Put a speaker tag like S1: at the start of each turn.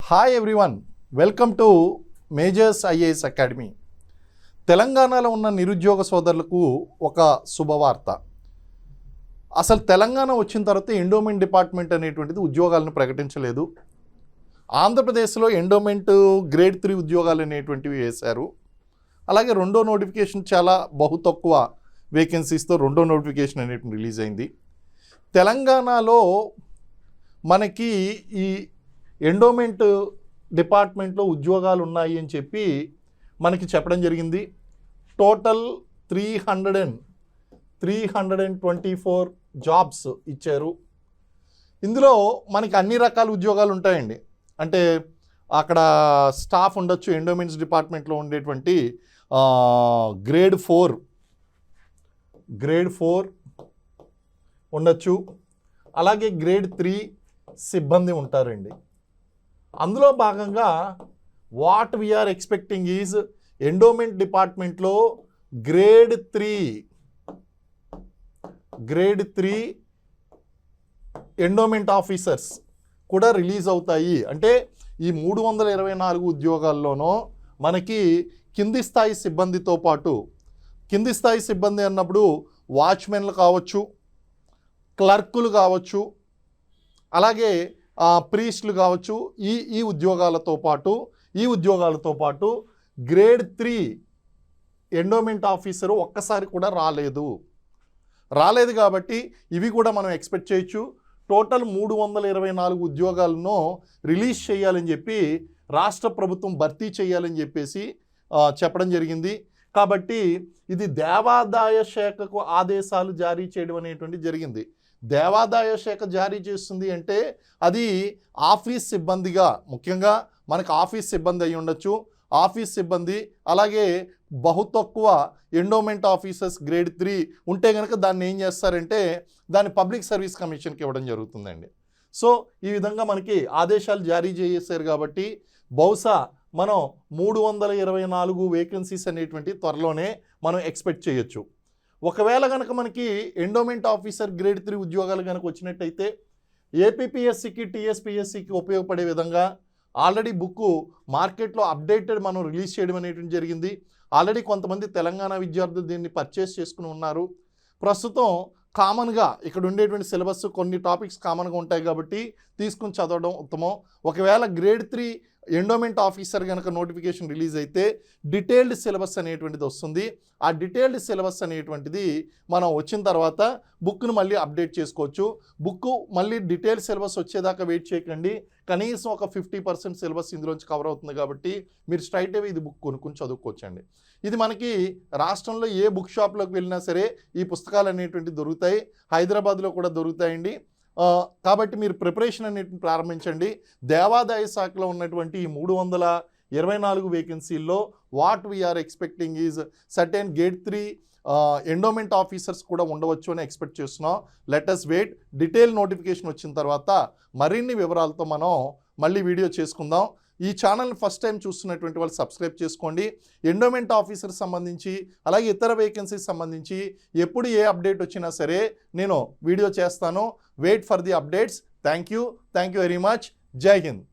S1: Hi everyone, welcome to Majors IAS Academy. తెలంగాణలో ఉన్న నిరుద్యోగ సోదరులకు ఒక శుభవార్త. అసలు తెలంగాణ వచ్చిన తర్వాత ఎండోమెంట్ డిపార్ట్మెంట్ అనేటువంటిది ఉద్యోగాలను ప్రకటించలేదు. ఆంధ్రప్రదేశ్లో ఎండోమెంట్ గ్రేడ్ 3 ఉద్యోగాలు అనేటువంటివి వేశారు. అలాగే రెండో నోటిఫికేషన్ చాలా బహు తక్కువ వేకెన్సీస్తో రెండో నోటిఫికేషన్ అనేటువంటి రిలీజ్ అయింది. తెలంగాణలో మనకి ఈ ఎండోమెంట్ డిపార్ట్మెంట్లో ఉద్యోగాలు ఉన్నాయి అని చెప్పి మనకి చెప్పడం జరిగింది. టోటల్ 324 జాబ్స్ ఇచ్చారు. ఇందులో మనకి అన్ని రకాల ఉద్యోగాలు ఉంటాయండి. అంటే అక్కడ స్టాఫ్ ఉండొచ్చు. ఎండోమెంట్స్ డిపార్ట్మెంట్లో ఉండేటువంటి గ్రేడ్ 4 ఉండొచ్చు. అలాగే గ్రేడ్ 3 సిబ్బంది ఉంటారండి. అందులో భాగంగా what we are expecting is endowment డిపార్ట్మెంట్లో గ్రేడ్ 3 ఎండోమెంట్ ఆఫీసర్స్ కూడా రిలీజ్ అవుతాయి. అంటే ఈ 324 ఉద్యోగాల్లోనూ మనకి కింది స్థాయి సిబ్బందితో పాటు, కింది స్థాయి సిబ్బంది అన్నప్పుడు వాచ్మెన్లు కావచ్చు, క్లర్కులు కావచ్చు, అలాగే ప్రీస్టులు కావచ్చు. ఈ ఉద్యోగాలతో పాటు గ్రేడ్ 3 ఎండోమెంట్ ఆఫీసరు ఒక్కసారి కూడా రాలేదు కాబట్టి ఇవి కూడా మనం ఎక్స్పెక్ట్ చేయొచ్చు. టోటల్ 324 ఉద్యోగాలను రిలీజ్ చేయాలని చెప్పి రాష్ట్ర ప్రభుత్వం భర్తీ చేయాలని చెప్పేసి చెప్పడం జరిగింది. కాబట్టి ఇది దేవాదాయ శాఖకు ఆదేశాలు జారీ చేయడం అనేటువంటి జరిగింది. దేవాదాయ శాఖ జారీ చేస్తుంది అంటే అది ఆఫీస్ సిబ్బందిగా, ముఖ్యంగా మనకు ఆఫీస్ సిబ్బంది అయి ఉండొచ్చు. ఆఫీస్ సిబ్బంది, అలాగే బహు తక్కువ ఎండోమెంట్ ఆఫీసర్స్ గ్రేడ్ 3 ఉంటే కనుక దాన్ని ఏం చేస్తారంటే దాన్ని పబ్లిక్ సర్వీస్ కమిషన్కి ఇవ్వడం జరుగుతుందండి. సో ఈ విధంగా మనకి ఆదేశాలు జారీ చేశారు కాబట్టి బహుశా మనం 324 వేకెన్సీస్ అనేటువంటి త్వరలోనే మనం ఎక్స్పెక్ట్ చేయొచ్చు. ఒకవేళ కనుక మనకి ఎండోమెంట్ ఆఫీసర్ గ్రేడ్ 3 ఉద్యోగాలు కనుక వచ్చినట్టయితే ఏపీపీఎస్సికి, టీఎస్పీఎస్సికి ఉపయోగపడే విధంగా ఆల్రెడీ బుక్ మార్కెట్లో అప్డేటెడ్ మనం రిలీజ్ చేయడం అనేటువంటి జరిగింది. ఆల్రెడీ కొంతమంది తెలంగాణ విద్యార్థులు దీన్ని పర్చేస్ చేసుకుని ఉన్నారు. ప్రస్తుతం కామన్గా ఇక్కడ ఉండేటువంటి సిలబస్ కొన్ని టాపిక్స్ కామన్గా ఉంటాయి కాబట్టి తీసుకుని చదవడం ఉత్తమం. ఒకవేళ గ్రేడ్ 3 ఎండోమెంట్ ఆఫీసర్ కనుక నోటిఫికేషన్ రిలీజ్ అయితే డీటెయిల్డ్ సిలబస్ అనేటువంటిది వస్తుంది. ఆ డీటెయిల్డ్ సిలబస్ అనేటువంటిది మనం వచ్చిన తర్వాత బుక్ను మళ్ళీ అప్డేట్ చేసుకోవచ్చు. బుక్ మళ్ళీ డీటెయిల్డ్ సిలబస్ వచ్చేదాకా వెయిట్ చేయకండి. కనీసం ఒక 50% సిలబస్ ఇందులోంచి కవర్ అవుతుంది కాబట్టి మీరు స్ట్రైట్ అవే ఇది బుక్ కొనుక్కుని చదువుకోవచ్చండి. ఇది మనకి రాష్ట్రంలో ఏ బుక్ షాప్లోకి వెళ్ళినా సరే ఈ పుస్తకాలు అనేటువంటి దొరుకుతాయి. హైదరాబాద్లో కూడా దొరుకుతాయండి. కాబట్టి మీరు ప్రిపరేషన్ అనేటిని ప్రారంభించండి. దేవాదాయ శాఖలో ఉన్నటువంటి ఈ 324 వేకెన్సీల్లో what we are expecting is certain grade 3 endowment officers కూడా ఉండవచ్చు అని ఎక్స్పెక్ట్ చేస్తున్నాం. Let us wait. Detail notification వచ్చిన తర్వాత మరిన్ని వివరాలతో మనం మళ్ళీ వీడియో చేసుకుందాం. ఈ ఛానల్ని ఫస్ట్ టైం చూస్తున్నటువంటి వాళ్ళు సబ్స్క్రైబ్ చేసుకోండి. ఎండోమెంట్ ఆఫీసర్ సంబంధించి, అలాగే ఇతర వేకెన్సీస్ సంబంధించి ఎప్పుడు ఏ అప్డేట్ వచ్చినా సరే నేను వీడియో చేస్తాను. Wait for the updates. Thank you very much. జై హింద్.